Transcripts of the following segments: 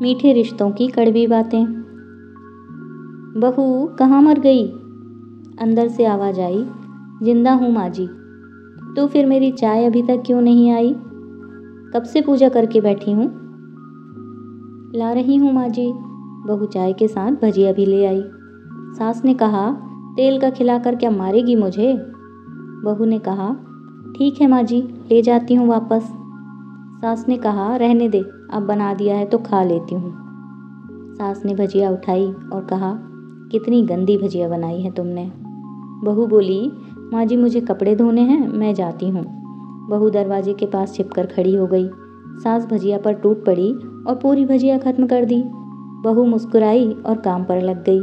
मीठे रिश्तों की कड़वी बातें। बहू कहाँ मर गई? अंदर से आवाज़ आई। जिंदा हूँ माँ जी। तो फिर मेरी चाय अभी तक क्यों नहीं आई? कब से पूजा करके बैठी हूँ। ला रही हूँ माँ जी। बहू चाय के साथ भजिया भी ले आई। सास ने कहा, तेल का खिलाकर क्या मारेगी मुझे? बहू ने कहा, ठीक है माँ जी, ले जाती हूँ वापस। सास ने कहा, रहने दे, अब बना दिया है तो खा लेती हूँ। सास ने भजिया उठाई और कहा, कितनी गंदी भजिया बनाई है तुमने। बहू बोली, माँ जी मुझे कपड़े धोने हैं, मैं जाती हूँ। बहू दरवाजे के पास छिपकर खड़ी हो गई। सास भजिया पर टूट पड़ी और पूरी भजिया खत्म कर दी। बहू मुस्कुराई और काम पर लग गई।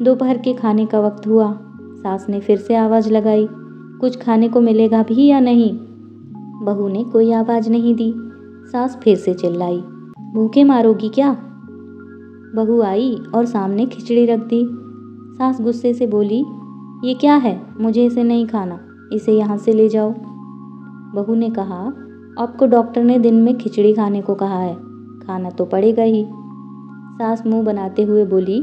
दोपहर के खाने का वक्त हुआ। सास ने फिर से आवाज़ लगाई, कुछ खाने को मिलेगा भी या नहीं? बहू ने कोई आवाज़ नहीं दी। सास फिर से चिल्लाई, भूखे मारोगी क्या? बहू आई और सामने खिचड़ी रख दी। सास गुस्से से बोली, ये क्या है? मुझे इसे नहीं खाना, इसे यहाँ से ले जाओ। बहू ने कहा, आपको डॉक्टर ने दिन में खिचड़ी खाने को कहा है, खाना तो पड़ेगा ही। सास मुंह बनाते हुए बोली,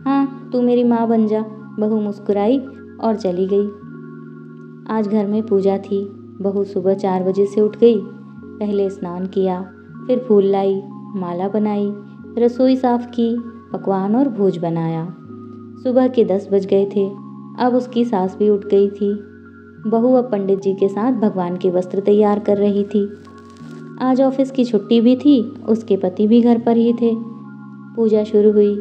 हाँ तू मेरी माँ बन जा। बहू मुस्कुराई और चली गई। आज घर में पूजा थी। बहू सुबह 4 बजे से उठ गई। पहले स्नान किया, फिर फूल लाई, माला बनाई, रसोई साफ की, पकवान और भोज बनाया। सुबह के 10 बज गए थे। अब उसकी सास भी उठ गई थी। बहू अब पंडित जी के साथ भगवान के वस्त्र तैयार कर रही थी। आज ऑफिस की छुट्टी भी थी, उसके पति भी घर पर ही थे। पूजा शुरू हुई।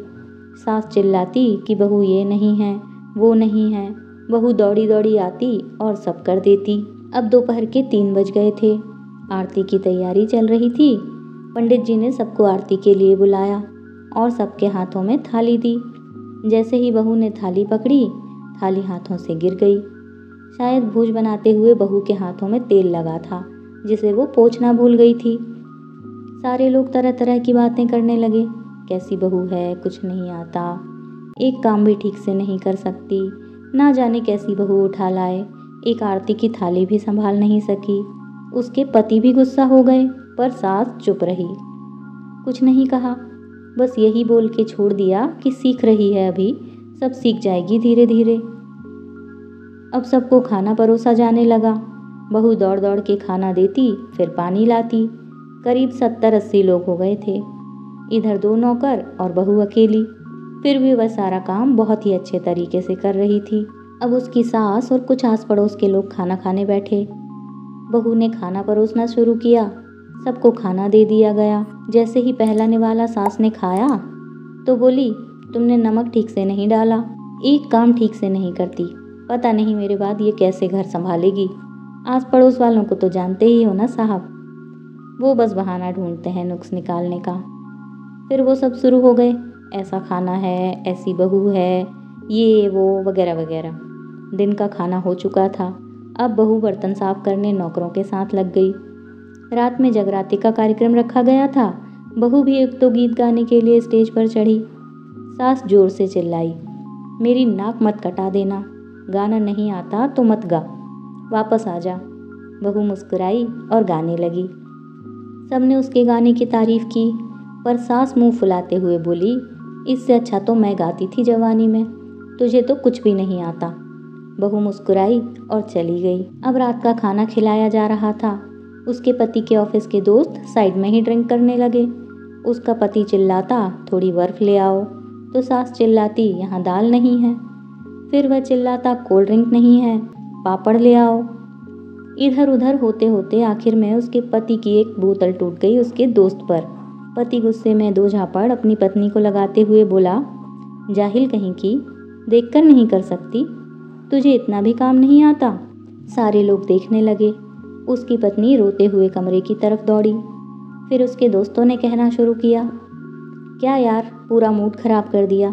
सास चिल्लाती कि बहू ये नहीं है, वो नहीं है। बहू दौड़ी दौड़ी आती और सब कर देती। अब दोपहर के 3 बज गए थे। आरती की तैयारी चल रही थी। पंडित जी ने सबको आरती के लिए बुलाया और सबके हाथों में थाली दी। जैसे ही बहू ने थाली पकड़ी, थाली हाथों से गिर गई। शायद भोज बनाते हुए बहू के हाथों में तेल लगा था, जिसे वो पोंछना भूल गई थी। सारे लोग तरह तरह की बातें करने लगे। कैसी बहू है, कुछ नहीं आता, एक काम भी ठीक से नहीं कर सकती, ना जाने कैसी बहू उठा लाए, एक आरती की थाली भी संभाल नहीं सकी। उसके पति भी गुस्सा हो गए, पर सास चुप रही, कुछ नहीं कहा। बस यही बोल के छोड़ दिया कि सीख रही है, अभी सब सीख जाएगी धीरे धीरे। अब सबको खाना परोसा जाने लगा। बहू दौड़ दौड़ के खाना देती, फिर पानी लाती। करीब 70-80 लोग हो गए थे। इधर 2 नौकर और बहू अकेली। फिर भी वह सारा काम बहुत ही अच्छे तरीके से कर रही थी। अब उसकी सास और कुछ आस पड़ोस के लोग खाना खाने बैठे। बहू ने खाना परोसना शुरू किया। सबको खाना दे दिया गया। जैसे ही पहला निवाला सास ने खाया तो बोली, तुमने नमक ठीक से नहीं डाला, एक काम ठीक से नहीं करती, पता नहीं मेरे बाद ये कैसे घर संभालेगी। आस पड़ोस वालों को तो जानते ही हो ना साहब, वो बस बहाना ढूंढते हैं नुक्स निकालने का। फिर वो सब शुरू हो गए, ऐसा खाना है, ऐसी बहू है, ये वो वगैरह वगैरह। दिन का खाना हो चुका था। अब बहू बर्तन साफ करने नौकरों के साथ लग गई। रात में जगराते का कार्यक्रम रखा गया था। बहू भी एक दो गीत गाने के लिए स्टेज पर चढ़ी। सास जोर से चिल्लाई, मेरी नाक मत कटा देना, गाना नहीं आता तो मत गा, वापस आ जा। बहू मुस्कुराई और गाने लगी। सबने उसके गाने की तारीफ की, पर सास मुंह फुलाते हुए बोली, इससे अच्छा तो मैं गाती थी जवानी में, तुझे तो कुछ भी नहीं आता। बहू मुस्कुराई और चली गई। अब रात का खाना खिलाया जा रहा था। उसके पति के ऑफिस के दोस्त साइड में ही ड्रिंक करने लगे। उसका पति चिल्लाता, थोड़ी बर्फ ले आओ, तो सास चिल्लाती, यहाँ दाल नहीं है। फिर वह चिल्लाता, कोल्ड ड्रिंक नहीं है, पापड़ ले आओ। इधर उधर होते होते आखिर में उसके पति की एक बोतल टूट गई उसके दोस्त पर। पति गुस्से में 2 झापड़ अपनी पत्नी को लगाते हुए बोला, जाहिल कहीं की, देखकर नहीं कर सकती, तुझे इतना भी काम नहीं आता। सारे लोग देखने लगे। उसकी पत्नी रोते हुए कमरे की तरफ दौड़ी। फिर उसके दोस्तों ने कहना शुरू किया, क्या यार, पूरा मूड खराब कर दिया,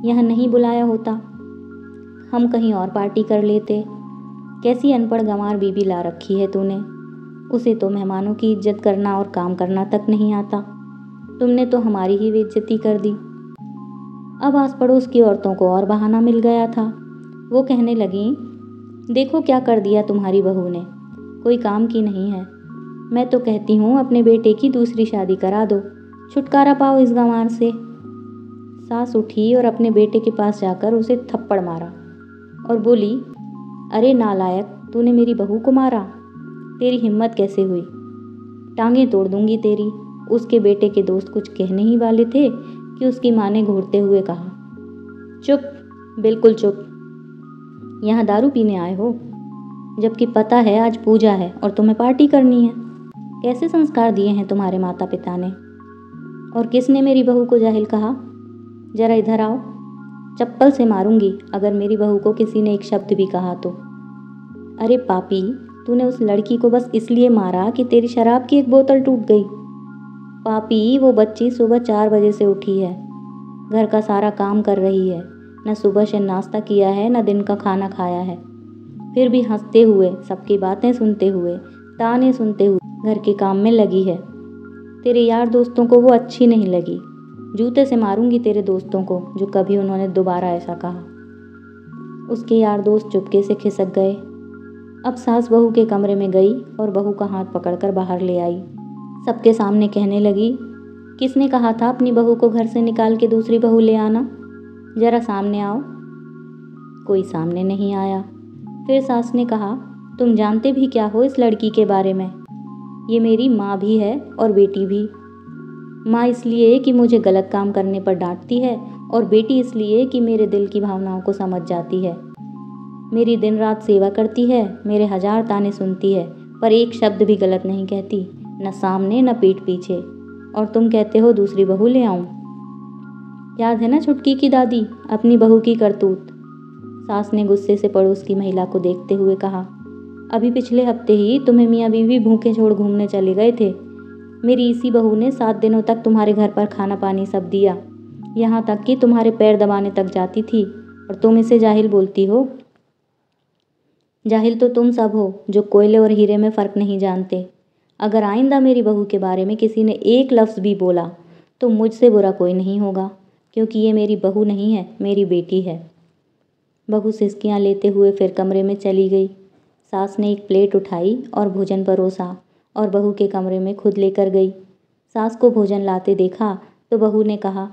यहाँ नहीं बुलाया होता, हम कहीं और पार्टी कर लेते। कैसी अनपढ़ गंवार बीबी ला रखी है तूने, उसे तो मेहमानों की इज्जत करना और काम करना तक नहीं आता, तुमने तो हमारी ही बेइज्जती कर दी। अब आस पड़ोस की औरतों को और बहाना मिल गया था। वो कहने लगीं, देखो क्या कर दिया तुम्हारी बहू ने, कोई काम की नहीं है। मैं तो कहती हूँ अपने बेटे की दूसरी शादी करा दो, छुटकारा पाओ इस गंवार से। सास उठी और अपने बेटे के पास जाकर उसे थप्पड़ मारा और बोली, अरे नालायक, तूने मेरी बहू को मारा, तेरी हिम्मत कैसे हुई? टांगें तोड़ दूंगी तेरी। उसके बेटे के दोस्त कुछ कहने ही वाले थे कि उसकी माँ ने घूरते हुए कहा, चुप, बिल्कुल चुप। यहाँ दारू पीने आए हो? जबकि पता है आज पूजा है और तुम्हें पार्टी करनी है। कैसे संस्कार दिए हैं तुम्हारे माता पिता ने? और किसने मेरी बहू को जाहिल कहा? जरा इधर आओ, चप्पल से मारूंगी अगर मेरी बहू को किसी ने एक शब्द भी कहा तो। अरे पापी, तूने उस लड़की को बस इसलिए मारा कि तेरी शराब की एक बोतल टूट गई। पापी, वो बच्ची सुबह 4 बजे से उठी है, घर का सारा काम कर रही है, न सुबह से नाश्ता किया है न दिन का खाना खाया है, फिर भी हंसते हुए, सबकी बातें सुनते हुए, ताने सुनते हुए घर के काम में लगी है। तेरे यार दोस्तों को वो अच्छी नहीं लगी। जूते से मारूंगी तेरे दोस्तों को जो कभी उन्होंने दोबारा ऐसा कहा। उसके यार दोस्त चुपके से खिसक गए। अब सास बहू के कमरे में गई और बहू का हाथ पकड़कर बाहर ले आई। सबके सामने कहने लगी, किसने कहा था अपनी बहू को घर से निकाल के दूसरी बहू ले आना? जरा सामने आओ। कोई सामने नहीं आया। फिर सास ने कहा, तुम जानते भी क्या हो इस लड़की के बारे में? ये मेरी माँ भी है और बेटी भी। माँ इसलिए कि मुझे गलत काम करने पर डांटती है और बेटी इसलिए कि मेरे दिल की भावनाओं को समझ जाती है। मेरी दिन रात सेवा करती है, मेरे 1000 ताने सुनती है, पर एक शब्द भी गलत नहीं कहती, न सामने न पीठ पीछे। और तुम कहते हो दूसरी बहू ले आऊं? याद है ना छुटकी की दादी, अपनी बहू की करतूत? सास ने गुस्से से पड़ोस की महिला को देखते हुए कहा, अभी पिछले हफ्ते ही तुम्हें मियाँ बीवी भूखे छोड़ घूमने चले गए थे। मेरी इसी बहू ने 7 दिनों तक तुम्हारे घर पर खाना पानी सब दिया, यहाँ तक कि तुम्हारे पैर दबाने तक जाती थी, और तुम इसे जाहिल बोलती हो? जाहिल तो तुम सब हो जो कोयले और हीरे में फ़र्क नहीं जानते। अगर आइंदा मेरी बहू के बारे में किसी ने एक लफ्ज़ भी बोला तो मुझसे बुरा कोई नहीं होगा, क्योंकि ये मेरी बहू नहीं है, मेरी बेटी है। बहू सिसकियाँ लेते हुए फिर कमरे में चली गई। सास ने एक प्लेट उठाई और भोजन परोसा और बहू के कमरे में खुद लेकर गई। सास को भोजन लाते देखा तो बहू ने कहा,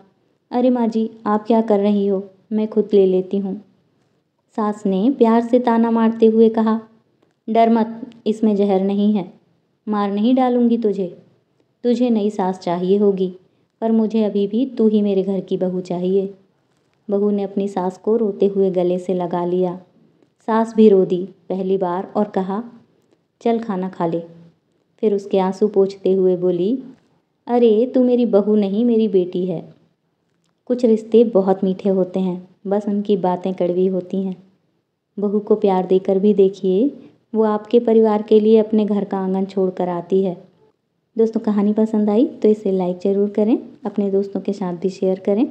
अरे माँ जी, आप क्या कर रही हो? मैं खुद ले लेती हूँ। सास ने प्यार से ताना मारते हुए कहा, डर मत, इसमें जहर नहीं है, मार नहीं डालूंगी तुझे। तुझे नई सास चाहिए होगी, पर मुझे अभी भी तू ही मेरे घर की बहू चाहिए। बहू ने अपनी सास को रोते हुए गले से लगा लिया। सास भी रो दी पहली बार और कहा, चल खाना खा ले। फिर उसके आंसू पोंछते हुए बोली, अरे तू मेरी बहू नहीं, मेरी बेटी है। कुछ रिश्ते बहुत मीठे होते हैं, बस उनकी बातें कड़वी होती हैं। बहू को प्यार देकर भी देखिए, वो आपके परिवार के लिए अपने घर का आंगन छोड़ कर आती है। दोस्तों, कहानी पसंद आई तो इसे लाइक ज़रूर करें, अपने दोस्तों के साथ भी शेयर करें।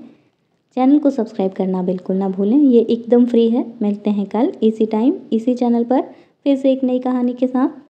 चैनल को सब्सक्राइब करना बिल्कुल ना भूलें, ये एकदम फ्री है। मिलते हैं कल इसी टाइम इसी चैनल पर फिर से एक नई कहानी के साथ।